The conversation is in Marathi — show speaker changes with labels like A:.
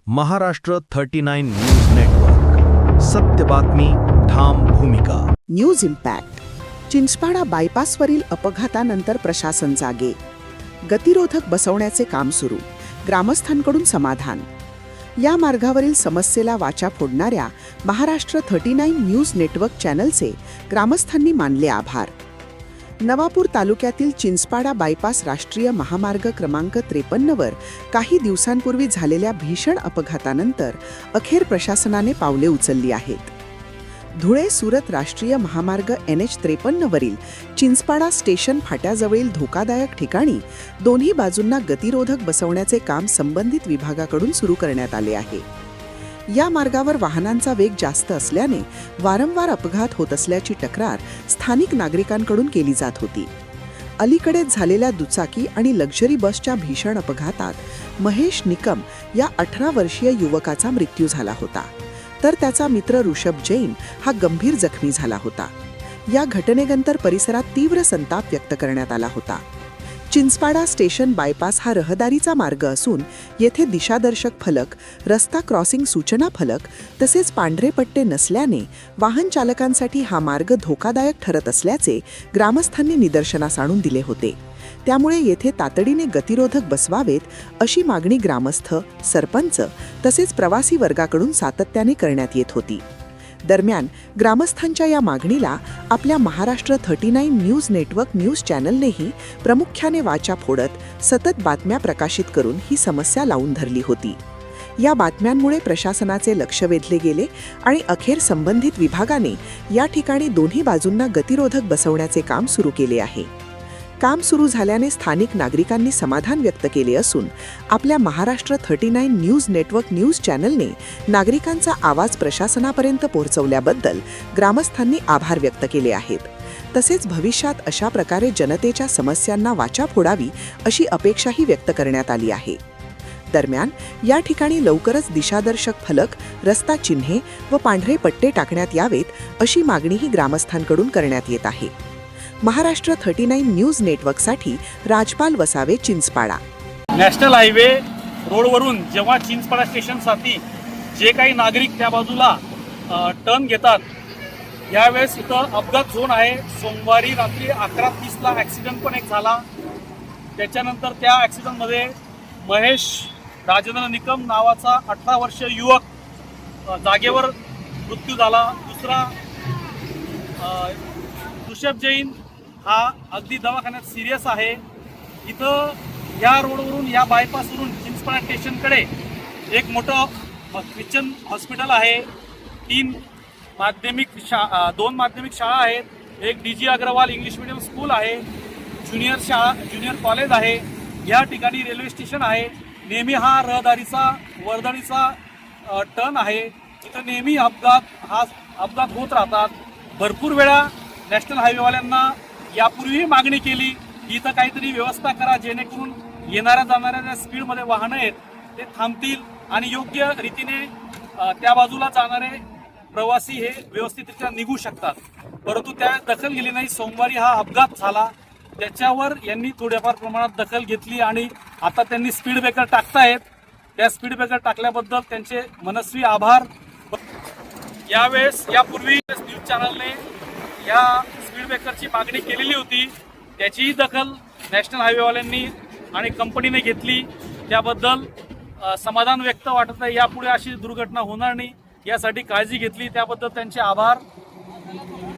A: Maharashtra 39 news network. सत्य बातमी, ठाम भूमिका.
B: News impact. चिंचपाडा बायपासवरील अपघातानंतर प्रशासन जागे. गतिरोधक बसवण्याचे काम सुरू. ग्रामस्थांकडून समाधान. या मार्गावरील समस्येला वाचा फोडणाऱ्या महाराष्ट्र 39 न्यूज नेटवर्क चॅनलचे ग्रामस्थांनी मानले आभार. नवापूर तालुक्यातील चिंचपाडा बायपास राष्ट्रीय महामार्ग क्रमांक 53 वर काही दिवसांपूर्वी झालेल्या भीषण अपघातानंतर अखेर प्रशासनाने पावले उचलली आहेत. धुळे सुरत राष्ट्रीय महामार्ग NH 53 वरील चिंचपाडा स्टेशन फाट्याजवळील धोकादायक ठिकाणी दोन्ही बाजूंना गतिरोधक बसवण्याचे काम संबंधित विभागाकडून सुरू करण्यात आले आहे. या मार्गावर वाहनांचा वेग जास्त असल्याने वारंवार अपघात होत असल्याची तक्रार स्थानिक नागरिकांकडून केली जात होती. अलीकडेच झालेल्या दुचाकी आणि लक्झरी बसच्या भीषण अपघातात महेश निकम या 18 वर्षीय युवकाचा मृत्यू झाला होता, तर त्याचा मित्र ऋषभ जैन हा गंभीर जखमी झाला होता. या घटनेनंतर परिसरात तीव्र संताप व्यक्त करण्यात आला होता. चिंचपाडा स्टेशन बायपास हा रहदारीचा मार्ग असून येथे दिशादर्शक फलक, रस्ता क्रॉसिंग सूचना फलक तसेच पांढरे पट्टे नसल्याने वाहन चालकांसाठी हा मार्ग धोकादायक ठरत असल्याचे ग्रामस्थांनी निदर्शनास आणून दिले होते. त्यामुळे येथे तातडीने गतिरोधक बसवावेत अशी मागणी ग्रामस्थ, सरपंच तसेच प्रवासी वर्गाकडून सातत्याने करण्यात येत होती. दरम्यान ग्रामस्थांच्या या मागणीला आपल्या महाराष्ट्र 39 न्यूज नेटवर्क न्यूज चॅनलनेही प्रामुख्याने वाचा फोडत सतत बातम्या प्रकाशित करून ही समस्या लावून धरली होती. या बातम्यांमुळे प्रशासनाचे लक्ष वेधले गेले आणि अखेर संबंधित विभागाने या ठिकाणी दोन्ही बाजूंना गतिरोधक बसवण्याचे काम सुरू केले आहे. काम सुरू झाल्याने स्थानिक नागरिकांनी समाधान व्यक्त केले असून आपल्या महाराष्ट्र 39 न्यूज नेटवर्क न्यूज चॅनलने नागरिकांचा आवाज प्रशासनापर्यंत पोहोचवल्याबद्दल ग्रामस्थांनी आभार व्यक्त केले आहेत. तसेच भविष्यात अशा प्रकारे जनतेच्या समस्यांना वाचा फोडावी अशी अपेक्षाही व्यक्त करण्यात आली आहे. दरम्यान या ठिकाणी लवकरच दिशादर्शक फलक, रस्ता चिन्हे व पांढरे पट्टे टाकण्यात यावेत अशी मागणीही ग्रामस्थांकडून करण्यात येत आहे. महाराष्ट्र 39 न्यूज नेटवर्कसाठी राजपाल वसावे, चिंचपाडा.
C: नॅशनल हायवे रोडवरून जेव्हा चिंचपाडा स्टेशनसाठी जे काही नागरिक त्या बाजूला टर्न घेतात, यावेळेस इथं अपघात झोन आहे. सोमवारी रात्री 11:30ला ॲक्सिडेंट पण एक झाला. त्याच्यानंतर त्या ॲक्सिडेंटमध्ये महेश राजेंद्र निकम नावाचा 18 वर्षीय युवक जागेवर मृत्यू झाला. दुसरा ऋषभ जैन हा अगदी दवाखान्यात सिरियस आहे. इथं या रोडवरून, या बायपासवरून चिंचपाडा स्टेशनकडे एक मोठं ख्रिश्चन हॉस्पिटल आहे. 2 माध्यमिक शाळा आहेत. एक DG Agarwal English medium school आहे. ज्युनियर कॉलेज आहे. या ठिकाणी रेल्वे स्टेशन आहे. नेहमी हा रहदारीचा, वर्दळीचा टर्न आहे. इथं नेहमी अपघात होत राहतात. भरपूर वेळा नॅशनल हायवेवाल्यांना यापूर्वीही मागणी केली की इथं काहीतरी व्यवस्था करा, जेणेकरून येणाऱ्या जाणाऱ्या ज्या स्पीडमध्ये वाहनं आहेत ते थांबतील आणि योग्य रीतीने त्या बाजूला जाणारे प्रवासी हे व्यवस्थितरित्या निघू शकतात. परंतु त्या दखल गेली नाही. सोमवारी हा अपघात झाला. त्याच्यावर यांनी थोड्याफार प्रमाणात दखल घेतली आणि आता त्यांनी स्पीड ब्रेकर टाकतायत. त्या स्पीड ब्रेकर टाकल्याबद्दल त्यांचे मनस्वी आभार. यापूर्वी न्यूज चॅनलने या स्पीड ब्रेकरची मागणी केलेली होती. त्याचीही दखल नॅशनल हायवेवाल्यांनी आणि कंपनीने घेतली. त्याबद्दल समाधान व्यक्त वाटत आहे. यापुढे अशी दुर्घटना होणार नाही यासाठी काळजी घेतली, त्याबद्दल त्यांचे आभार.